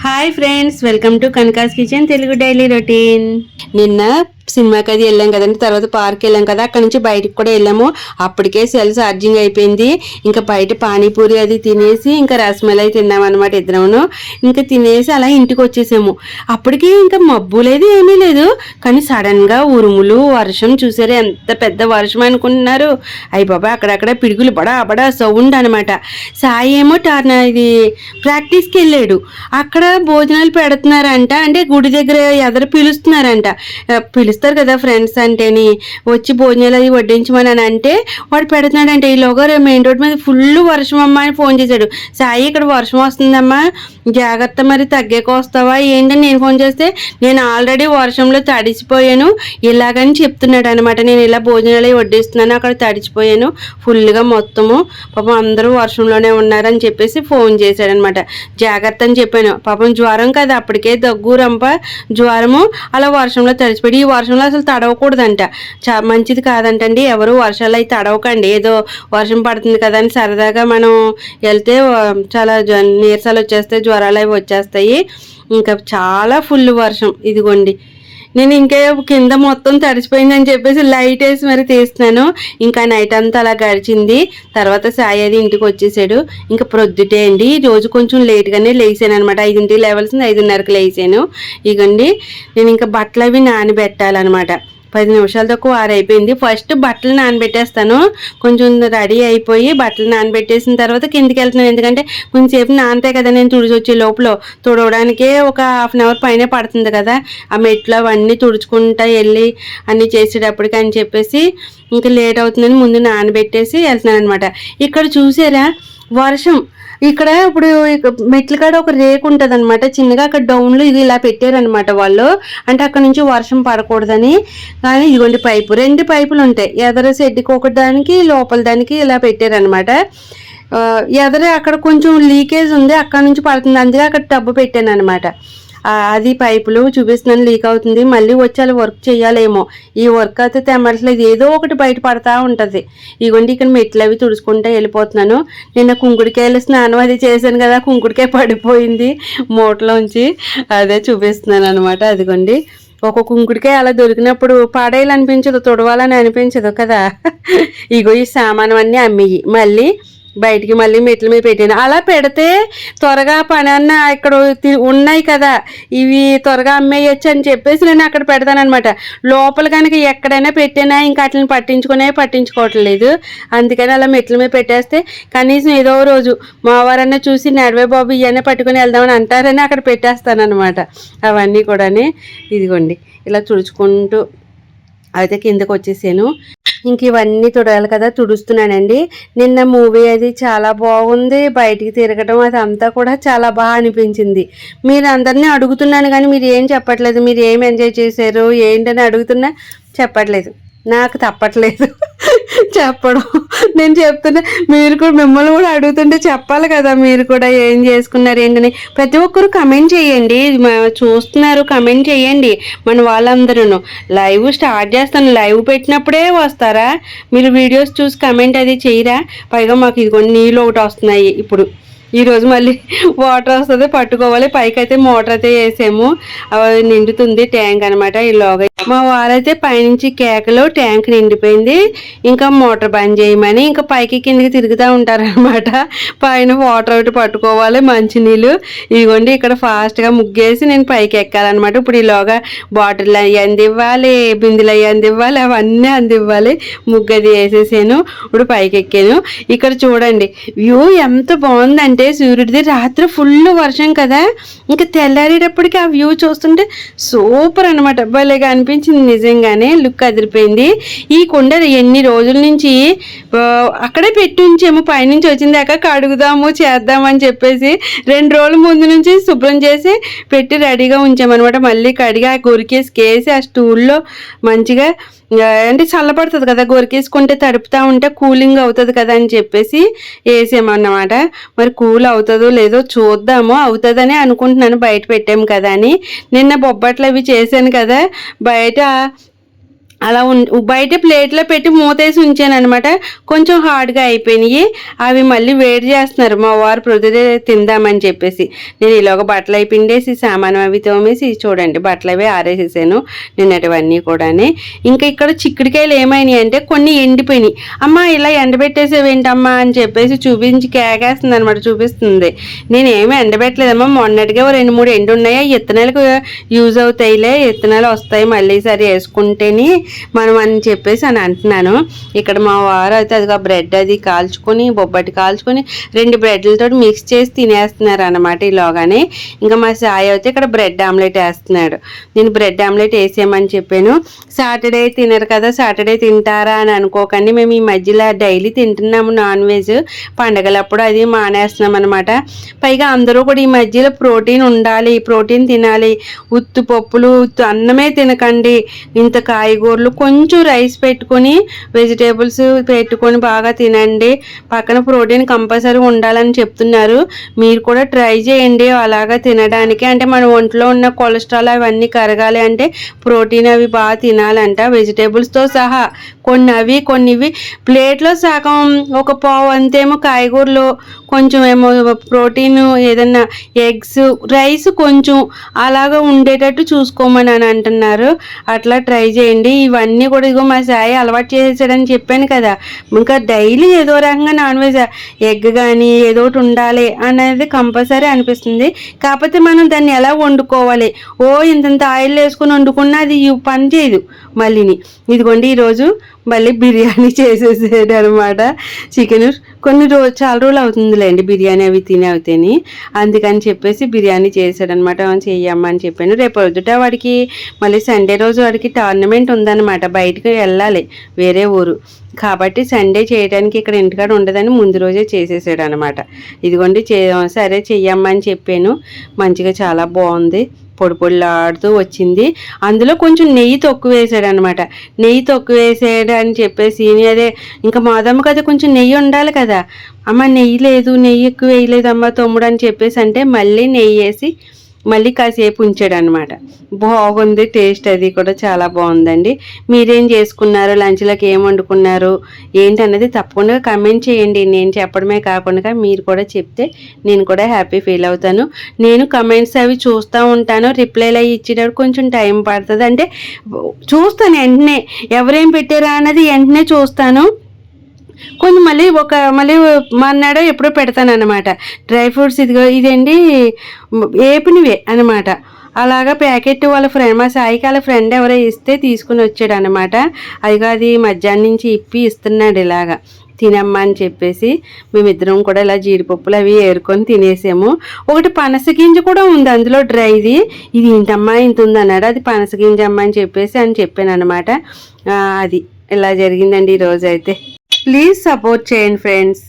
Hi friends, welcome to Kanaka's kitchen Telugu daily routine. నిన్న సినిమాకి అది వెళ్ళాం కదండి, తర్వాత పార్క్ వెళ్ళాం కదా, అక్కడ నుంచి బయటకు కూడా వెళ్ళాము. అప్పటికే సెల్ ఛార్జింగ్ అయిపోయింది. ఇంకా బయట పానీపూరి అది తినేసి ఇంకా రసమలై తిన్నాం అనమాట ఇద్దరమును. ఇంకా తినేసి అలా ఇంటికి వచ్చేసాము. అప్పటికి ఇంకా మబ్బు లేదు, ఏమీ లేదు. కానీ సడన్ గా ఉరుములు, వర్షం చూసారు, ఎంత పెద్ద వర్షం అనుకుంటున్నారు. అయ్యి బాబా, అక్కడక్కడ పిడుగులు బడా బడా సౌండ్ అనమాట. సాయి ఏమో ఇది ప్రాక్టీస్కి వెళ్ళాడు. అక్కడ భోజనాలు పెడుతున్నారంట, అంటే గుడి దగ్గర ఎదరు పిలుస్తున్నారంట. పిలుస్తారు కదా ఫ్రెండ్స్ అంటేని, వచ్చి భోజనాలు అది వడ్డించమని అని అంటే వాడు పెడుతున్నాడంటే. ఈలోగా మెయిన్ రోడ్ మీద ఫుల్ వర్షం అమ్మా అని ఫోన్ చేశాడు. సాయి, ఇక్కడ వర్షం వస్తుందమ్మా, జాగ్రత్త, మరి తగ్గేకి వస్తావా ఏంటని నేను ఫోన్ చేస్తే, నేను ఆల్రెడీ వర్షంలో తడిసిపోయాను ఇలాగని చెప్తున్నాడు అనమాట. నేను ఇలా భోజనాలు వడ్డిస్తున్నాను, అక్కడ తడిచిపోయాను ఫుల్గా మొత్తము, పాపం అందరూ వర్షంలోనే ఉన్నారని చెప్పేసి ఫోన్ చేశాడనమాట. జాగ్రత్త అని చెప్పాను. పాపం జ్వరం కదా, అప్పటికే దగ్గు రంప జ్వరము, అలా వర్షంలో తడిచిపోయి. ఈ వర్షంలో అసలు తడవకూడదంట, మంచిది కాదంటండి. ఎవరు వర్షాలు అయితే తడవకండి, ఏదో వర్షం పడుతుంది కదా అని సరదాగా మనం వెళ్తే చాలా నీరసాలు వచ్చేస్తాయి, జ్వరాలు అవి వచ్చేస్తాయి. ఇంకా చాలా ఫుల్ వర్షం. ఇదిగోండి, నేను ఇంకా కింద మొత్తం తడిసిపోయిందని చెప్పేసి లైట్ వేసి మరి తీస్తున్నాను. ఇంకా నైట్ అంతా అలా గడిచింది. తర్వాత సాయి అది ఇంటికి వచ్చేసాడు. ఇంకా ప్రొద్దుటే అండి, రోజు కొంచెం లేట్గానే లేసాను అనమాట. 5ంటికి లేవాల్సింది 5:30కి లేసాను. ఇగండి, నేను ఇంకా బట్టలు అవి నానబెట్టాలన్నమాట. 10 నిమిషాలు తక్కువ ఆరైపోయింది. ఫస్ట్ బట్టలు నానబెట్టేస్తాను. కొంచెం రెడీ అయిపోయి బట్టలు నానబెట్టేసిన తర్వాత కిందికి వెళ్తున్నాను. ఎందుకంటే కొంచెంసేపు నానతాయి కదా, నేను తుడిచి వచ్చే లోపల తుడవడానికే ఒక హాఫ్ అవర్ పైనే పడుతుంది కదా, ఆ మెట్లు అవన్నీ తుడుచుకుంటా వెళ్ళి అన్నీ చేసేటప్పటికి అని చెప్పేసి ఇంకా లేట్ అవుతుందని ముందు నానబెట్టేసి వెళ్తున్నాను అనమాట. ఇక్కడ చూసారా వర్షం, ఇక్కడ ఇప్పుడు మెట్ల కాడ ఒక రేకు ఉంటుంది అనమాట చిన్నగా, అక్కడ డౌన్లో ఇది ఇలా పెట్టారనమాట వాళ్ళు, అంటే అక్కడ నుంచి వర్షం పడకూడదని. కానీ ఇదిగోండి పైపు, 2 పైపులు ఉంటాయి, ఎదర సెడ్కి ఒకటి దానికి లోపల దానికి ఇలా పెట్టారనమాట. ఎదర అక్కడ కొంచెం లీకేజ్ ఉంది, అక్కడ నుంచి పడుతుంది, అందుకే అక్కడ టబ్బు పెట్టాను అనమాట. అది పైపులు చూపిస్తున్నాను, లీక్ అవుతుంది. మళ్ళీ వచ్చి అలా వర్క్ చేయాలేమో, ఈ వర్క్ అయితే తెమ్మట్లేదు, ఏదో ఒకటి బయట పడతా ఉంటుంది. ఇగోండి, ఇక్కడ మెట్లు అవి తుడుచుకుంటూ వెళ్ళిపోతున్నాను. నిన్న కుంకుడికాయలు స్నానం అది చేశాను కదా, కుంకుడికాయ పడిపోయింది మూటలోంచి, అదే చూపిస్తున్నాను అనమాట. అదిగోండి, ఒక కుంకుడికాయ అలా దొరికినప్పుడు పాడేయాలనిపించదు, తుడవాలని అనిపించదు కదా. ఇగో ఈ సామాను అన్నీ అమ్మేయి మళ్ళీ బయటికి మళ్ళీ మెట్ల మీద పెట్టాను. అలా పెడితే త్వరగా పని అన్న ఇక్కడ ఉన్నాయి కదా, ఇవి త్వరగా అమ్మేయచ్చు అని చెప్పేసి నేను అక్కడ పెడతానమాట. లోపల కనుక ఎక్కడైనా పెట్టినా ఇంకా అట్లని పట్టించుకోవట్లేదు. అందుకని అలా మెట్ల మీద పెట్టేస్తే కనీసం ఏదో రోజు మా వారన్నా చూసి నడివే బాబు ఇవన్నీ పట్టుకుని వెళ్దామని అంటారని అక్కడ పెట్టేస్తానమాట. అవన్నీ కూడా ఇదిగోండి ఇలా తుడుచుకుంటూ అయితే కిందకు వచ్చేసాను. ఇంక ఇవన్నీ తుడాలి కదా, తుడుస్తున్నానండి. నిన్న మూవీ అది చాలా బాగుంది, బయటికి తిరగడం అదంతా కూడా చాలా బాగా అనిపించింది. మీరు అందరినీ అడుగుతున్నాను కానీ మీరు ఏం చెప్పట్లేదు, మీరు ఏం ఎంజాయ్ చేశారు ఏంటని అడుగుతున్నా చెప్పట్లేదు. నాకు తప్పట్లేదు చెప్పడం. నేను చెప్తున్నా, మీరు కూడా మిమ్మల్ని కూడా అడుగుతుంటే చెప్పాలి కదా, మీరు కూడా ఏం చేసుకున్నారు ఏంటని. ప్రతి ఒక్కరు కమెంట్ చేయండి, చూస్తున్నారు కమెంట్ చేయండి. మన వాళ్ళందరూ లైవ్ స్టార్ట్ చేస్తాను, లైవ్ పెట్టినప్పుడే వస్తారా మీరు? వీడియోస్ చూసి కమెంట్ అది చేయరా? పైగా మాకు ఇదిగోండి నీళ్ళు ఒకటి వస్తున్నాయి. ఇప్పుడు ఈరోజు మళ్ళీ వాటర్ వస్తుంది, పట్టుకోవాలి. పైకి అయితే మోటార్ అయితే వేసాము, అవి నిండుతుంది ట్యాంక్ అనమాట. ఈలోగా మా వారైతే పైనుంచి కేకలో ట్యాంక్ నిండిపోయింది, ఇంకా మోటార్ బంద్ చేయమని ఇంకా పైకి కిందకి తిరుగుతూ ఉంటారనమాట. పైన వాటర్ ఒకటి పట్టుకోవాలి, మంచినీళ్ళు. ఇదిగోండి, ఇక్కడ ఫాస్ట్గా ముగ్గేసి నేను పైకి ఎక్కాలన్నమాట. ఇప్పుడు ఈలోగా బాటిల్ అవి అందివ్వాలి, బిందులు అవి అందివ్వాలి, అవన్నీ అందివ్వాలి. ముగ్గది వేసేసాను, ఇప్పుడు పైకి ఎక్కాను. ఇక్కడ చూడండి వ్యూ ఎంత బాగుందంటే, సూర్యుడిది రాత్రి ఫుల్ వర్షం కదా, ఇంకా తెల్లారేటప్పటికి ఆ వ్యూ చూస్తుంటే సూపర్ అనమాట. భలేగా అనిపించింది నిజంగానే, లుక్ అదిరిపోయింది. ఈ కొండ ఎన్ని రోజుల నుంచి అక్కడే పెట్టి ఉంచాము, పైనుంచి వచ్చిందాక కడుగుదాము చేద్దామని చెప్పేసి 2 రోజుల ముందు నుంచి శుభ్రం చేసి పెట్టి రెడీగా ఉంచామన్నమాట. మళ్ళీ కడిగి ఆ గొరికేసి ఆ స్టూల్లో మంచిగా, అంటే చల్లబడుతుంది కదా, గొరికేసుకుంటే తడుపుతూ ఉంటే కూలింగ్ అవుతుంది కదా అని చెప్పేసి వేసామన్నమాట. మరి కూల్ అవుతుందో లేదో చూద్దాము, అవుతుందని అనుకుంటున్నాను, బయట పెట్టాము కదా అని. నిన్న బొబ్బట్లు అవి చేశాను కదా, బయట అలా బయట ప్లేట్లో పెట్టి మూతేసి ఉంచాను అనమాట. కొంచెం హార్డ్గా అయిపోయినాయి. అవి మళ్ళీ వేడి చేస్తున్నారు మా వారు ప్రొద్దుదే తిందామని చెప్పేసి. నేను ఇలాగ బట్టలు అవి పిండేసి సామాను అవి తోమేసి చూడండి బట్టలు అవి ఆరేసేసాను నిన్నటివన్నీ కూడా. ఇంకా ఇక్కడ చిక్కుడుకాయలు ఏమైనాయి అంటే కొన్ని ఎండిపోయినాయి. అమ్మ ఇలా ఎండబెట్టేసేవేంటమ్మా అని చెప్పేసి చూపించి కేకేస్తుంది అనమాట, చూపిస్తుంది. నేను ఏమి ఎండబెట్టలేదమ్మా, మొన్నటిగా 2-3 ఎండు ఉన్నాయి, ఇత్తనాలకు యూజ్ అవుతాయిలే, ఇత్తనాలు వస్తాయి మళ్ళీ సరి వేసుకుంటేని మనం అని చెప్పేసి అని అంటున్నాను. ఇక్కడ మా వారు అయితే అదిగా బ్రెడ్ అది కాల్చుకొని బొబ్బట్టి కాల్చుకొని 2 బ్రెడ్లతో మిక్స్ చేసి తినేస్తున్నారు అనమాట ఈలోగానే. ఇంకా మా సాయి అయితే ఇక్కడ బ్రెడ్ ఆమ్లెట్ వేస్తున్నాడు. నేను బ్రెడ్ ఆమ్లెట్ వేసేయమని చెప్పాను. సాటర్డే తినరు కదా, సాటర్డే తింటారా అని అనుకోకండి, మేము ఈ మధ్యలో డైలీ తింటున్నాము నాన్ వెజ్, పండగలప్పుడు అది మానేస్తున్నాం అనమాట. పైగా అందరూ కూడా ఈ మధ్యలో ప్రోటీన్ ఉండాలి, ప్రోటీన్ తినాలి, ఉత్తు పప్పులు ఉత్తు అన్నమే తినకండి, ఇంత కాయగూరలు కొంచెం రైస్ పెట్టుకొని వెజిటేబుల్స్ పెట్టుకొని బాగా తినండి, పక్కన ప్రోటీన్ కంపల్సరీ ఉండాలని చెప్తున్నారు. మీరు కూడా ట్రై చేయండి అలాగా తినడానికి. అంటే మన ఒంట్లో ఉన్న కొలెస్ట్రాల్ అవన్నీ కరగాలి అంటే ప్రోటీన్ అవి బాగా తినాలంట, వెజిటేబుల్స్తో సహా. కొన్ని ఇవి ప్లేట్లో సగం ఒక పావు అంతేమో కాయగూరలు, కొంచెం ఏమో ప్రోటీన్ ఏదన్నా ఎగ్స్, రైస్ కొంచెం అలాగా ఉండేటట్టు చూసుకోమని అని అంటున్నారు. అట్లా ట్రై చేయండి. ఇవన్నీ కూడా ఇగో మా సాయి అలవాటు చేసేసాడని చెప్పాను కదా, ఇంకా డైలీ ఏదో రకంగా నాన్ వెజ్ ఎగ్ కానీ ఏదో ఒకటి ఉండాలి అనేది కంపల్సరీ అనిపిస్తుంది. కాకపోతే మనం దాన్ని ఎలా వండుకోవాలి, ఇంతంత ఆయిల్ వేసుకొని వండుకున్నా అది పని చేయదు మళ్ళీని. ఇదిగోండి ఈరోజు మళ్ళీ బిర్యానీ చేసేసాడు అనమాట. చికెన్ చాలా రోజులు అవుతుందిలేండి బిర్యానీ అవి తిని, అందుకని చెప్పేసి బిర్యానీ చేశాడనమాట. చెయ్యమ్మా అని చెప్పాను. రేపు పొద్దుట వాడికి మళ్ళీ సండే రోజు వాడికి టోర్నమెంట్ ఉందన్నమాట, బయటకు వెళ్ళాలి వేరే ఊరు కాబట్టి సండే చేయడానికి ఇక్కడ ఇంటికాడ ఉండదని ముందు రోజే చేసేసాడు అనమాట. ఇదిగోండి సరే చెయ్యమ్మా అని చెప్పాను. మంచిగా చాలా బాగుంది, పొడి పొడిలాడుతూ వచ్చింది. అందులో కొంచెం నెయ్యి తక్కువ వేసాడు అనమాట. నెయ్యి తక్కువ వేసాడు అని చెప్పేసి అదే ఇంకా మాదమ్మకి అయితే కొంచెం నెయ్యి ఉండాలి కదా, అమ్మ నెయ్యి లేదు, నెయ్యి ఎక్కువ వేయలేదమ్మా తమ్ముడు అని చెప్పేసి అంటే మళ్ళీ నెయ్యి వేసి మళ్ళీ కాసేపు ఉంచాడు అనమాట. బాగుంది టేస్ట్, అది కూడా చాలా బాగుందండి. మీరేం చేసుకున్నారు, లంచ్లోకి ఏం వండుకున్నారు ఏంటన్నది తప్పకుండా కమెంట్ చేయండి. నేను చెప్పడమే కాకుండా మీరు కూడా చెప్తే నేను కూడా హ్యాపీ ఫీల్ అవుతాను. నేను కమెంట్స్ అవి చూస్తూ ఉంటాను, రిప్లైలు అవి ఇచ్చేటప్పుడు కొంచెం టైం పడుతుంది. అంటే చూస్తాను వెంటనే, ఎవరేం పెట్టారా అన్నది వెంటనే చూస్తాను. కొంచెం మళ్ళీ మర్నాడో ఎప్పుడో పెడతాను అనమాట. డ్రై ఫ్రూట్స్ ఇదండి ఏపినవే అనమాట. అలాగా ప్యాకెట్ వాళ్ళ ఫ్రెండ్, మా సాయికి వాళ్ళ ఫ్రెండ్ ఎవరో ఇస్తే తీసుకుని వచ్చాడు అనమాట. అది మధ్యాహ్నం నుంచి ఇప్పి ఇస్తున్నాడు ఇలాగా తినమ్మా అని చెప్పేసి. మేమిద్దరం కూడా ఇలా జీడిపప్పులు అవి ఏరుకొని తినేసాము. ఒకటి పనసగింజ కూడా ఉంది అందులో డ్రైది. ఇది ఇంతమ్మా ఇంత ఉంది అన్నాడు, అది పనసగింజ అమ్మ అని చెప్పాను అనమాట. అది ఇలా జరిగిందండి ఈరోజు అయితే. ప్లీజ్ సపోర్ట్ చేయండి ఫ్రెండ్స్.